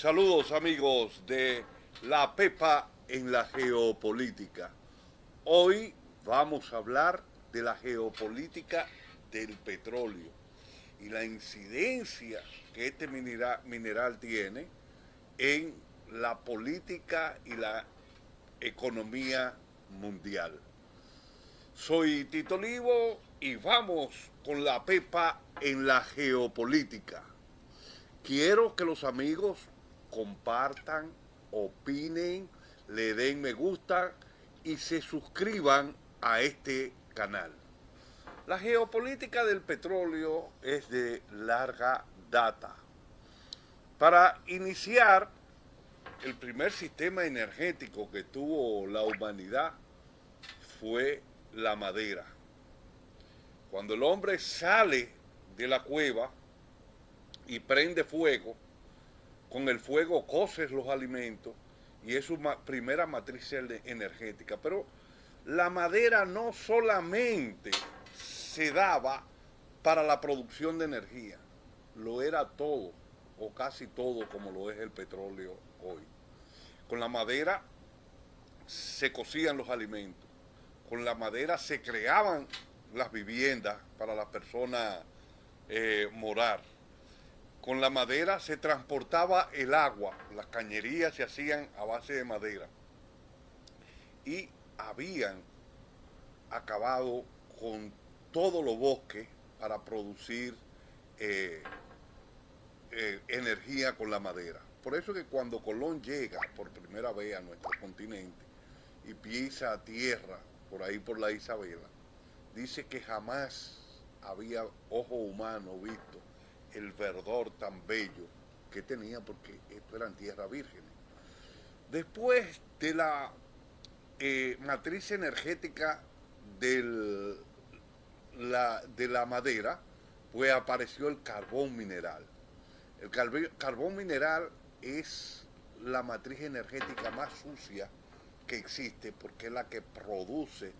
Saludos amigos de La Pepa en la geopolítica. Hoy vamos a hablar de la geopolítica del petróleo y la incidencia que este mineral tiene en la política y la economía mundial. Soy Tito Livo y vamos con La Pepa en la geopolítica. Quiero que los amigos compartan, opinen, le den me gusta y se suscriban a este canal. La geopolítica del petróleo es de larga data. Para iniciar, el primer sistema energético que tuvo la humanidad fue la madera. Cuando el hombre sale de la cueva y prende fuego, con el fuego coces los alimentos y es su primera matriz energética. Pero la madera no solamente se daba para la producción de energía, lo era todo o casi todo como lo es el petróleo hoy. Con la madera se cocían los alimentos, con la madera se creaban las viviendas para las personas morar. Con la madera se transportaba el agua, las cañerías se hacían a base de madera y habían acabado con todos los bosques para producir eh, energía con la madera. Por eso que cuando Colón llega por primera vez a nuestro continente y pisa a tierra por ahí por la Isabela, dice que jamás había ojo humano visto el verdor tan bello que tenía, porque esto eran tierras vírgenes. Después de la matriz energética del, de la madera, pues apareció el carbón mineral. El carbón mineral es la matriz energética más sucia que existe porque es la que produce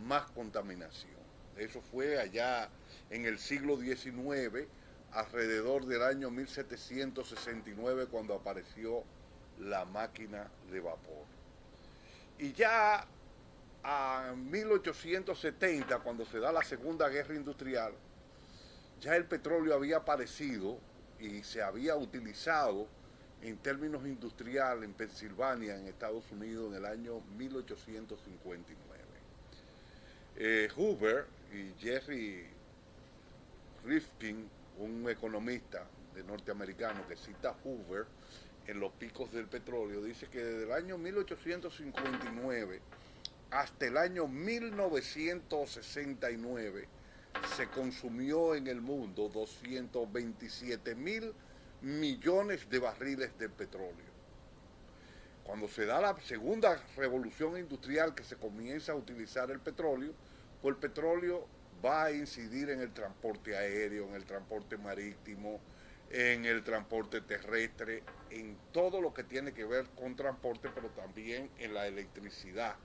más contaminación. Eso fue allá en el siglo XIX, alrededor del año 1769, cuando apareció la máquina de vapor. Y ya a 1870, cuando se da la Segunda Guerra Industrial, ya el petróleo había aparecido y se había utilizado en términos industriales en Pensilvania, en Estados Unidos, en el año 1859. Hoover y Jerry Rifkin, un economista de norteamericano que cita a Hoover en los picos del petróleo, dice que desde el año 1859 hasta el año 1969 se consumió en el mundo 227 mil millones de barriles de petróleo. Cuando se da la segunda revolución industrial, que se comienza a utilizar el petróleo, pues el petróleo va a incidir en el transporte aéreo, en el transporte marítimo, en el transporte terrestre, en todo lo que tiene que ver con transporte, pero también en la electricidad,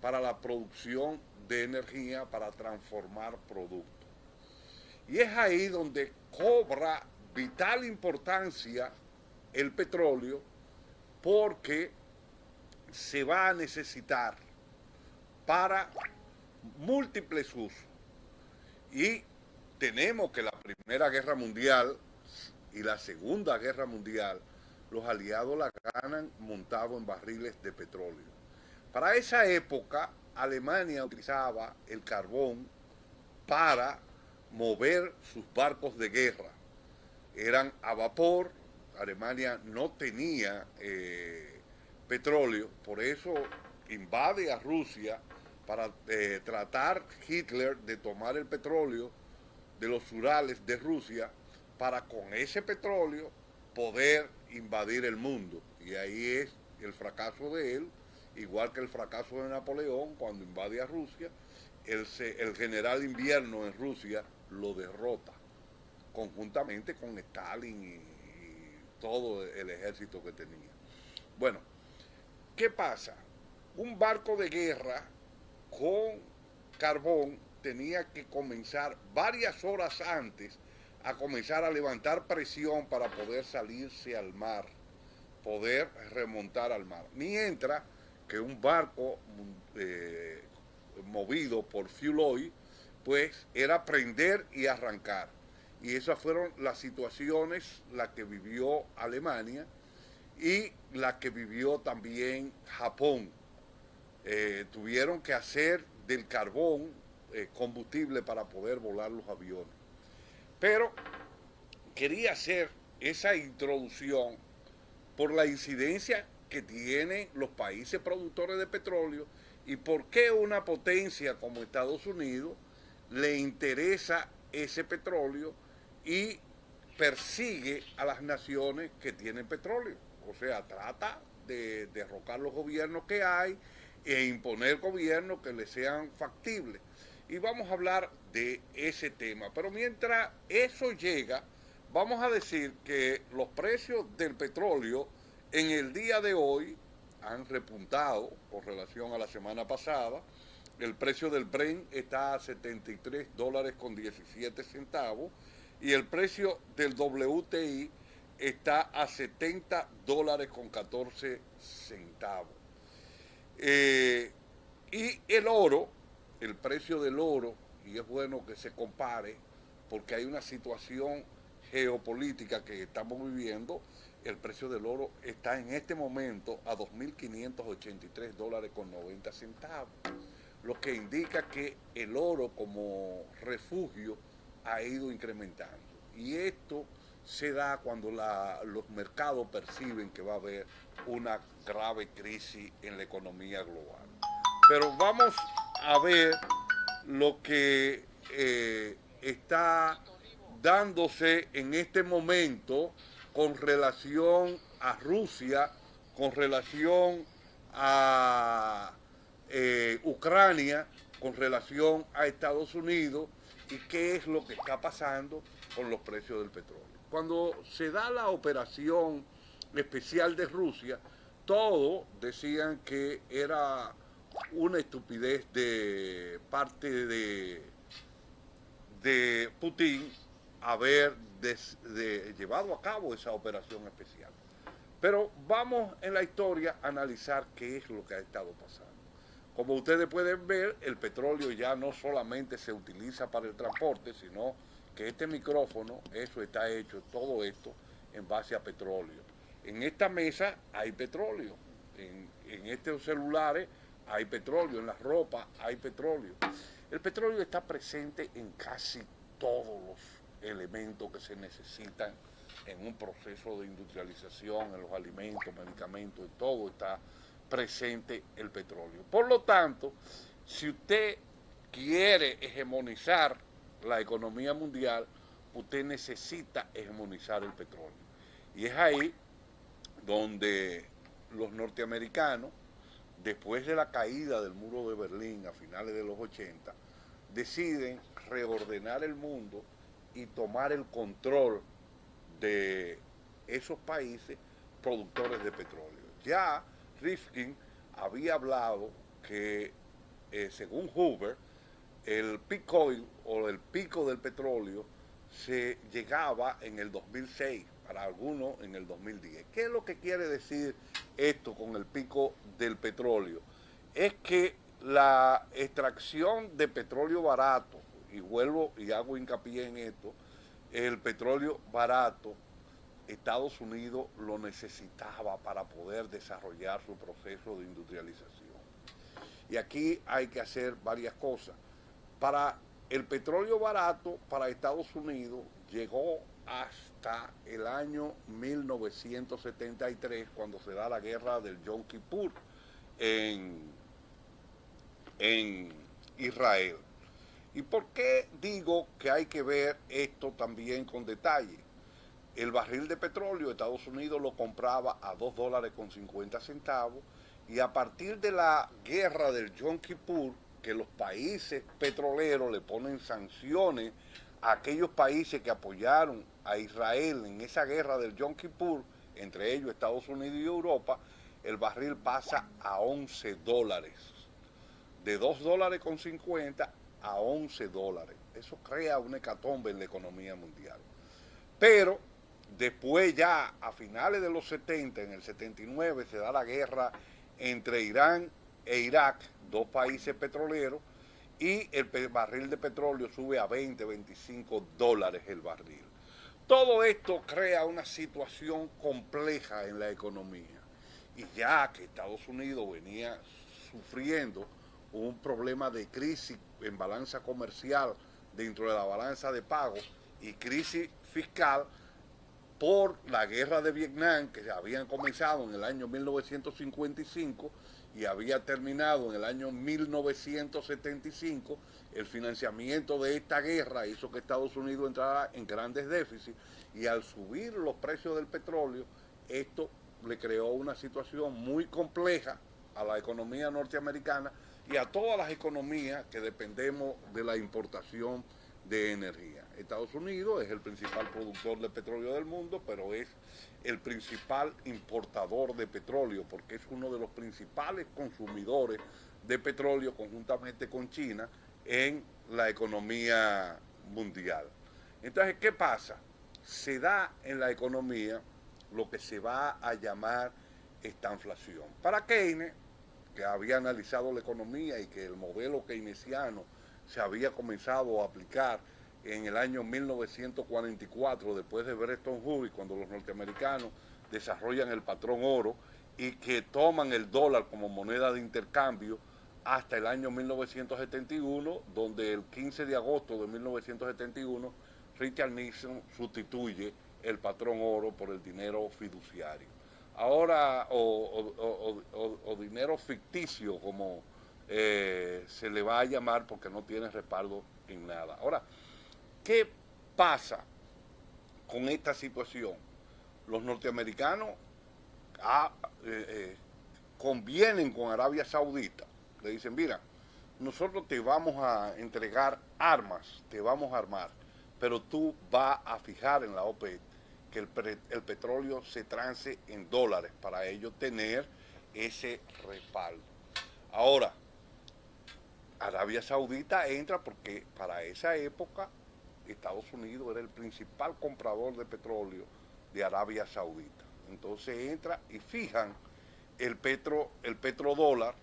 para la producción de energía, para transformar productos. Y es ahí donde cobra vital importancia el petróleo, porque se va a necesitar para múltiples usos. Y tenemos que la Primera Guerra Mundial y la Segunda Guerra Mundial, los aliados la ganan montado en barriles de petróleo. Para esa época, Alemania utilizaba el carbón para mover sus barcos de guerra. Eran a vapor. Alemania no tenía petróleo, por eso invade a Rusia para tratar Hitler de tomar el petróleo de los Urales de Rusia, para con ese petróleo poder invadir el mundo. Y ahí es el fracaso de él, igual que el fracaso de Napoleón cuando invade a Rusia. El general Invierno en Rusia lo derrota, conjuntamente con Stalin y todo el ejército que tenía. Bueno, ¿qué pasa? Un barco de guerra con carbón tenía que comenzar varias horas antes a comenzar a levantar presión para poder salirse al mar poder remontar al mar. Mientras que un barco movido por fuel oil, pues era prender y arrancar. Y esas fueron las situaciones las que vivió Alemania y las que vivió también Japón. Tuvieron que hacer del carbón combustible para poder volar los aviones. Pero quería hacer esa introducción por la incidencia que tienen los países productores de petróleo y por qué una potencia como Estados Unidos le interesa ese petróleo y persigue a las naciones que tienen petróleo. O sea, trata de derrocar los gobiernos que hay e imponer gobiernos que le sean factibles. Y vamos a hablar de ese tema. Pero mientras eso llega, vamos a decir que los precios del petróleo en el día de hoy han repuntado con relación a la semana pasada. El precio del Brent está a $73 con 17 centavos y el precio del WTI está a $70 con 14 centavos. Y el oro, el precio del oro, y es bueno que se compare porque hay una situación geopolítica que estamos viviendo, el precio del oro está en este momento a $2.583 con 90 centavos, lo que indica que el oro como refugio ha ido incrementando. Y esto se da cuando los mercados perciben que va a haber una grave crisis en la economía global. Pero vamos a ver lo que está dándose en este momento con relación a Rusia, con relación a Ucrania, con relación a Estados Unidos y qué es lo que está pasando con los precios del petróleo. Cuando se da la operación especial de Rusia, todos decían que era una estupidez de parte de Putin haber llevado a cabo esa operación especial. Pero vamos en la historia a analizar qué es lo que ha estado pasando. Como ustedes pueden ver, el petróleo ya no solamente se utiliza para el transporte, sino que este micrófono, eso está hecho, todo esto, en base a petróleo. En esta mesa hay petróleo, en estos celulares hay petróleo, en la ropa hay petróleo. El petróleo está presente en casi todos los elementos que se necesitan en un proceso de industrialización, en los alimentos, medicamentos, en todo está presente el petróleo. Por lo tanto, si usted quiere hegemonizar la economía mundial, usted necesita hegemonizar el petróleo. Y es ahí donde los norteamericanos, después de la caída del muro de Berlín a finales de los 80, deciden reordenar el mundo y tomar el control de esos países productores de petróleo. Ya Rifkin había hablado que, según Hoover, el peak oil o el pico del petróleo se llegaba en el 2006, para algunos en el 2010. ¿Qué es lo que quiere decir esto con el pico del petróleo? Es que la extracción de petróleo barato, y vuelvo y hago hincapié en esto, el petróleo barato, Estados Unidos lo necesitaba para poder desarrollar su proceso de industrialización. Y aquí hay que hacer varias cosas. Para el petróleo barato, para Estados Unidos, llegó hasta el año 1973, cuando se da la guerra del Yom Kippur en Israel. ¿Y por qué digo que hay que ver esto también con detalle? El barril de petróleo Estados Unidos lo compraba a $2 con 50 centavos y a partir de la guerra del Yom Kippur, que los países petroleros le ponen sanciones a aquellos países que apoyaron a Israel en esa guerra del Yom Kippur, entre ellos Estados Unidos y Europa, el barril pasa a $11. De $2 con 50 a $11. Eso crea una hecatombe en la economía mundial. Pero Después ya a finales de los 70, en el 79, se da la guerra entre Irán e Irak, dos países petroleros, y el barril de petróleo sube a 20, 25 dólares el barril. Todo esto crea una situación compleja en la economía. Y ya que Estados Unidos venía sufriendo un problema de crisis en balanza comercial dentro de la balanza de pago y crisis fiscal, por la guerra de Vietnam, que habían comenzado en el año 1955 y había terminado en el año 1975, el financiamiento de esta guerra hizo que Estados Unidos entrara en grandes déficits, y al subir los precios del petróleo, esto le creó una situación muy compleja a la economía norteamericana y a todas las economías que dependemos de la importación de energía. Estados Unidos es el principal productor de petróleo del mundo, pero es el principal importador de petróleo, porque es uno de los principales consumidores de petróleo conjuntamente con China en la economía mundial. Entonces, ¿qué pasa? Se da en la economía lo que se va a llamar estanflación. Para Keynes, que había analizado la economía y que el modelo keynesiano se había comenzado a aplicar en el año 1944, después de Bretton Woods, cuando los norteamericanos desarrollan el patrón oro y que toman el dólar como moneda de intercambio hasta el año 1971, donde el 15 de agosto de 1971 Richard Nixon sustituye el patrón oro por el dinero fiduciario. Ahora, o dinero ficticio, como se le va a llamar, porque no tiene respaldo en nada. Ahora, ¿qué pasa con esta situación? Los norteamericanos convienen con Arabia Saudita. Le dicen, mira, nosotros te vamos a entregar armas, te vamos a armar, pero tú vas a fijar en la OPEP que el petróleo se trance en dólares para ellos tener ese respaldo. Ahora, Arabia Saudita entra porque para esa época Estados Unidos era el principal comprador de petróleo de Arabia Saudita. Entonces entra y fijan el petrodólar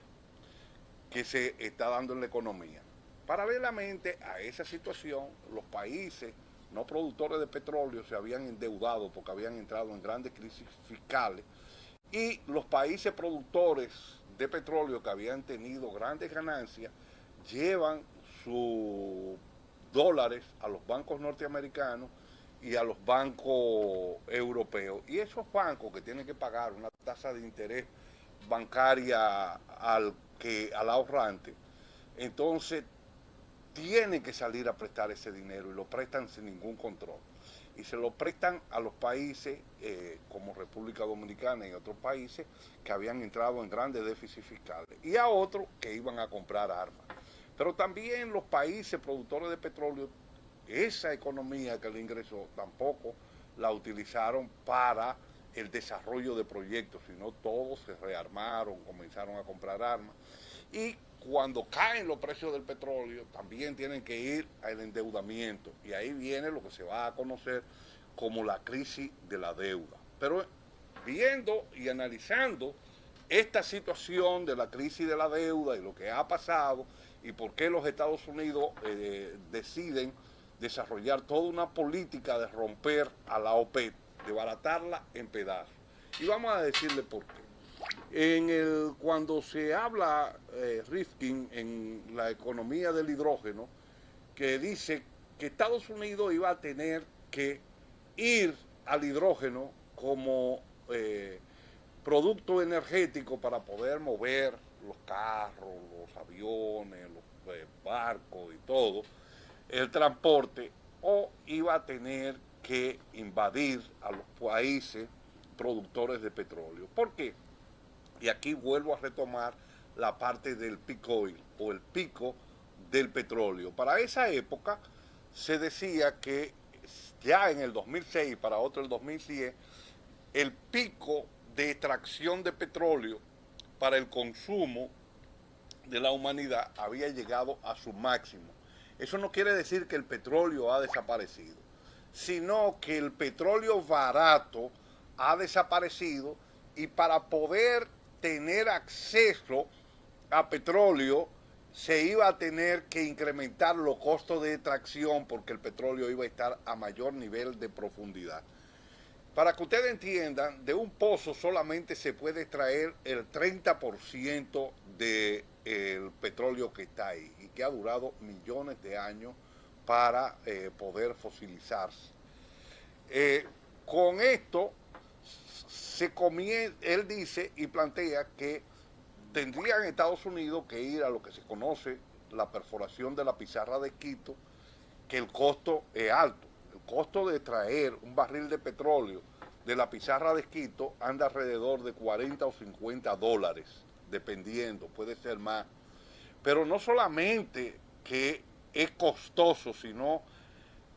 que se está dando en la economía. Paralelamente a esa situación, los países no productores de petróleo se habían endeudado porque habían entrado en grandes crisis fiscales, y los países productores de petróleo que habían tenido grandes ganancias llevan sus dólares a los bancos norteamericanos y a los bancos europeos. Y esos bancos que tienen que pagar una tasa de interés bancaria al ahorrante, entonces tienen que salir a prestar ese dinero y lo prestan sin ningún control. Y se lo prestan a los países como República Dominicana y otros países que habían entrado en grandes déficits fiscales, y a otros que iban a comprar armas. Pero también los países productores de petróleo, esa economía que le ingresó, tampoco la utilizaron para el desarrollo de proyectos, sino todos se rearmaron, comenzaron a comprar armas. Y cuando caen los precios del petróleo, también tienen que ir al endeudamiento. Y ahí viene lo que se va a conocer como la crisis de la deuda. Pero viendo y analizando esta situación de la crisis de la deuda y lo que ha pasado y por qué los Estados Unidos deciden desarrollar toda una política de romper a la OPEP, de baratarla en pedazos. Y vamos a decirle por qué. Cuando se habla, Rifkin, en la economía del hidrógeno, que dice que Estados Unidos iba a tener que ir al hidrógeno como producto energético para poder mover los carros, los aviones, los barcos y todo, el transporte, o iba a tener que invadir a los países productores de petróleo. ¿Por qué? Y aquí vuelvo a retomar la parte del peak oil o el pico del petróleo. Para esa época se decía que ya en el 2006, para otro el 2010, el pico de extracción de petróleo para el consumo de la humanidad había llegado a su máximo. Eso no quiere decir que el petróleo ha desaparecido. sino que el petróleo barato ha desaparecido y para poder tener acceso a petróleo se iba a tener que incrementar los costos de extracción porque el petróleo iba a estar a mayor nivel de profundidad. Para que ustedes entiendan, de un pozo solamente se puede extraer el 30% del petróleo que está ahí y que ha durado millones de años para poder fosilizarse. Con esto, él dice y plantea que tendrían Estados Unidos que ir a lo que se conoce la perforación de la pizarra de Quito, que el costo es alto. El costo de traer un barril de petróleo de la pizarra de Quito anda alrededor de 40 o 50 dólares, dependiendo, puede ser más. Pero no solamente que es costoso, sino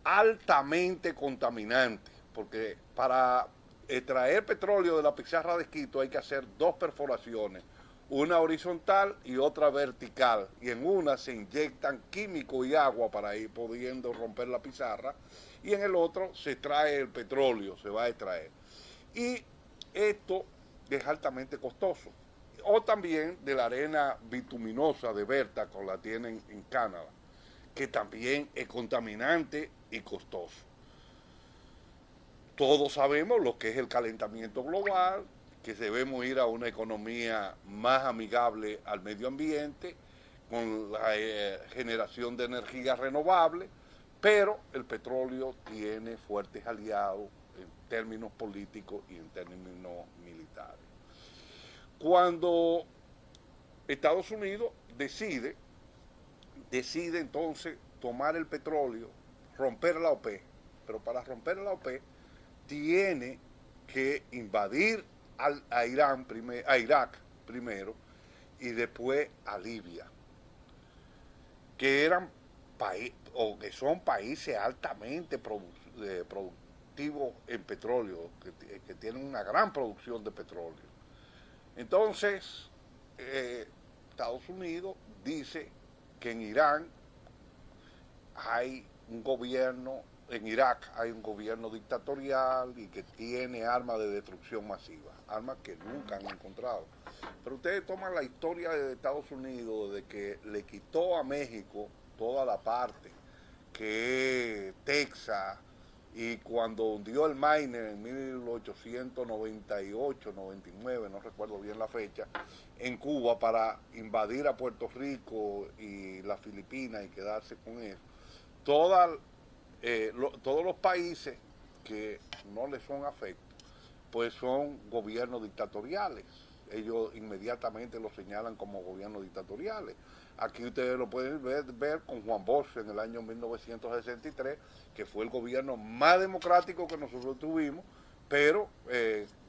altamente contaminante, porque para extraer petróleo de la pizarra de Quito hay que hacer dos perforaciones, una horizontal y otra vertical, y en una se inyectan químico y agua para ir pudiendo romper la pizarra, y en el otro se extrae el petróleo, se va a extraer. Y esto es altamente costoso. O también de la arena bituminosa de Berta, como la tienen en Canadá, que también es contaminante y costoso. Todos sabemos lo que es el calentamiento global, que debemos ir a una economía más amigable al medio ambiente, con la generación de energía renovable, pero el petróleo tiene fuertes aliados en términos políticos y en términos militares. Cuando Estados Unidos decide entonces tomar el petróleo, romper la OPEP, pero para romper la OPEP tiene que invadir a Irak primero y después a Libia, que eran o que son países altamente productivos en petróleo, que tienen una gran producción de petróleo. Entonces, Estados Unidos dice que en Irán hay un gobierno, en Irak hay un gobierno dictatorial y que tiene armas de destrucción masiva, armas que nunca han encontrado. Pero ustedes toman la historia de Estados Unidos, de que le quitó a México toda la parte, que es Texas, y cuando hundió el Maine en 1898, 99, no recuerdo bien la fecha, en Cuba para invadir a Puerto Rico y las Filipinas y quedarse con eso, todos los países que no les son afectos, pues son gobiernos dictatoriales. Ellos inmediatamente lo señalan como gobiernos dictatoriales. Aquí ustedes lo pueden ver con Juan Bosch en el año 1963, que fue el gobierno más democrático que nosotros tuvimos, pero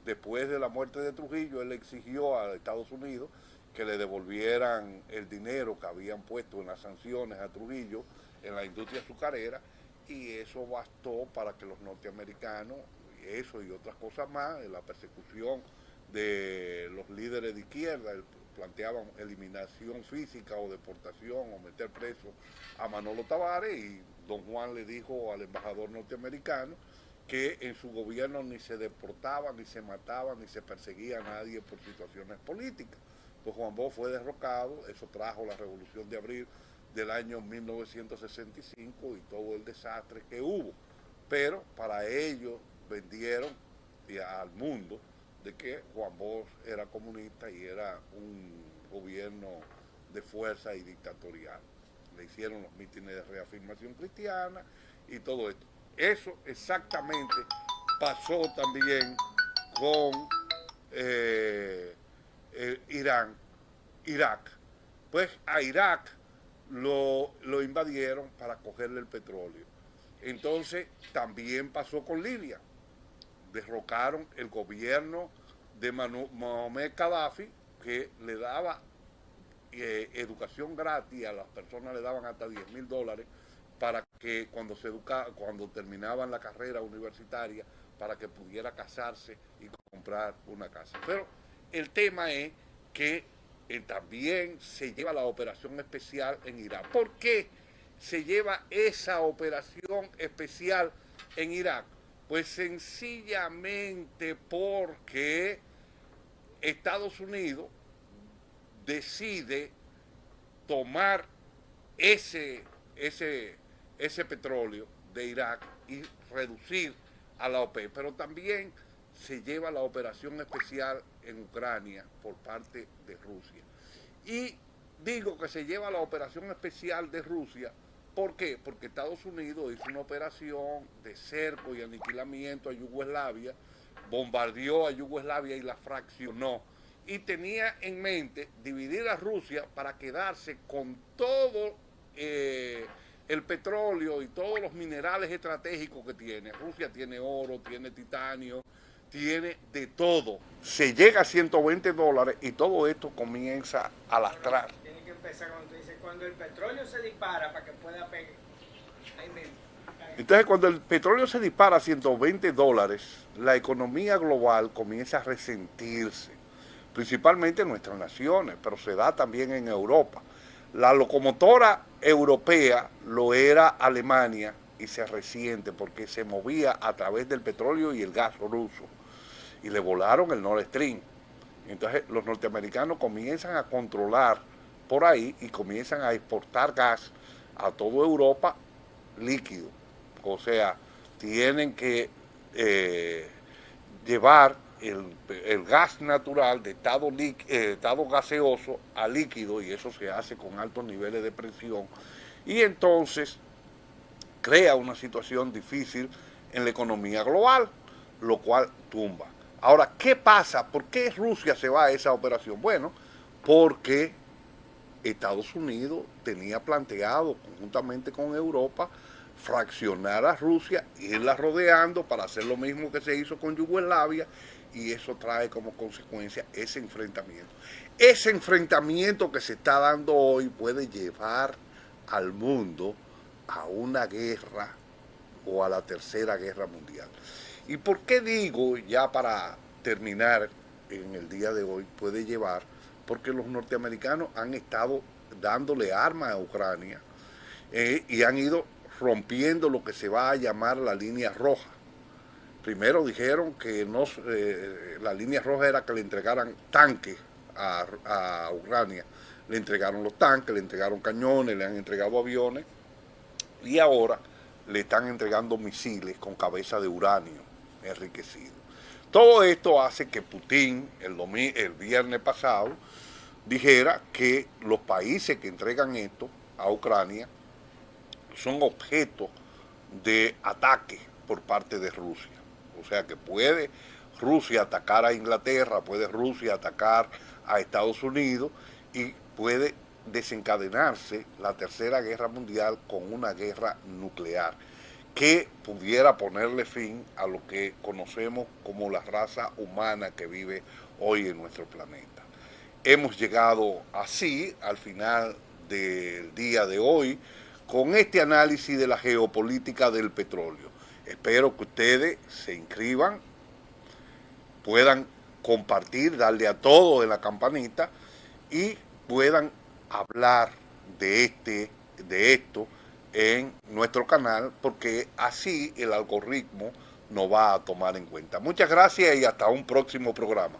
después de la muerte de Trujillo, él exigió a Estados Unidos que le devolvieran el dinero que habían puesto en las sanciones a Trujillo en la industria azucarera, y eso bastó para que los norteamericanos, eso y otras cosas más, la persecución de los líderes de izquierda, planteaban eliminación física o deportación o meter preso a Manolo Tavares, y don Juan le dijo al embajador norteamericano que en su gobierno ni se deportaba, ni se mataba, ni se perseguía a nadie por situaciones políticas. Pues Juan Bosch fue derrocado, eso trajo la Revolución de Abril del año 1965 y todo el desastre que hubo. Pero para ellos vendieron al mundo de que Juan Bosch era comunista y era un gobierno de fuerza y dictatorial. Le hicieron los mítines de reafirmación cristiana y todo esto. Eso exactamente pasó también con Irak. Pues a Irak lo invadieron para cogerle el petróleo. Entonces también pasó con Libia. Derrocaron el gobierno de Mohamed Gaddafi, que le daba educación gratis, a las personas le daban hasta $10,000 para que cuando terminaban la carrera universitaria, para que pudiera casarse y comprar una casa. Pero el tema es que también se lleva la operación especial en Irak. ¿Por qué se lleva esa operación especial en Irak? Pues sencillamente porque Estados Unidos decide tomar ese, ese petróleo de Irak y reducir a la OPEP, pero también se lleva la operación especial en Ucrania por parte de Rusia. Y digo que se lleva la operación especial de Rusia, ¿por qué? Porque Estados Unidos hizo una operación de cerco y aniquilamiento a Yugoslavia, bombardeó a Yugoslavia y la fraccionó. Y tenía en mente dividir a Rusia para quedarse con todo el petróleo y todos los minerales estratégicos que tiene. Rusia tiene oro, tiene titanio, tiene de todo. Se llega a $120 y todo esto comienza a lastrar. Tiene que empezar cuando tú dices, cuando el petróleo se dispara para que pueda pegar. Ahí mismo. Entonces, cuando el petróleo se dispara a $120, la economía global comienza a resentirse, principalmente en nuestras naciones, pero se da también en Europa. La locomotora europea lo era Alemania y se resiente porque se movía a través del petróleo y el gas ruso y le volaron el Nord Stream. Entonces los norteamericanos comienzan a controlar por ahí y comienzan a exportar gas a toda Europa líquido. O sea, tienen que llevar el gas natural de estado gaseoso a líquido, y eso se hace con altos niveles de presión, y entonces crea una situación difícil en la economía global, lo cual tumba. Ahora, ¿qué pasa? ¿Por qué Rusia se va a esa operación? Bueno, porque Estados Unidos tenía planteado, conjuntamente con Europa, fraccionar a Rusia, irla rodeando para hacer lo mismo que se hizo con Yugoslavia, y eso trae como consecuencia ese enfrentamiento. Ese enfrentamiento que se está dando hoy puede llevar al mundo a una guerra o a la tercera guerra mundial. ¿Y por qué digo, ya para terminar en el día de hoy, puede llevar? Porque los norteamericanos han estado dándole armas a Ucrania y han ido rompiendo lo que se va a llamar la línea roja. Primero dijeron que no, la línea roja era que le entregaran tanques a Ucrania. Le entregaron los tanques, le entregaron cañones, le han entregado aviones y ahora le están entregando misiles con cabeza de uranio enriquecido. Todo esto hace que Putin el viernes pasado dijera que los países que entregan esto a Ucrania son objeto de ataque por parte de Rusia. O sea que puede Rusia atacar a Inglaterra, puede Rusia atacar a Estados Unidos y puede desencadenarse la tercera guerra mundial con una guerra nuclear que pudiera ponerle fin a lo que conocemos como la raza humana que vive hoy en nuestro planeta. Hemos llegado así al final del día de hoy con este análisis de la geopolítica del petróleo. Espero que ustedes se inscriban, puedan compartir, darle a todos en la campanita y puedan hablar de esto en nuestro canal, porque así el algoritmo nos va a tomar en cuenta. Muchas gracias y hasta un próximo programa.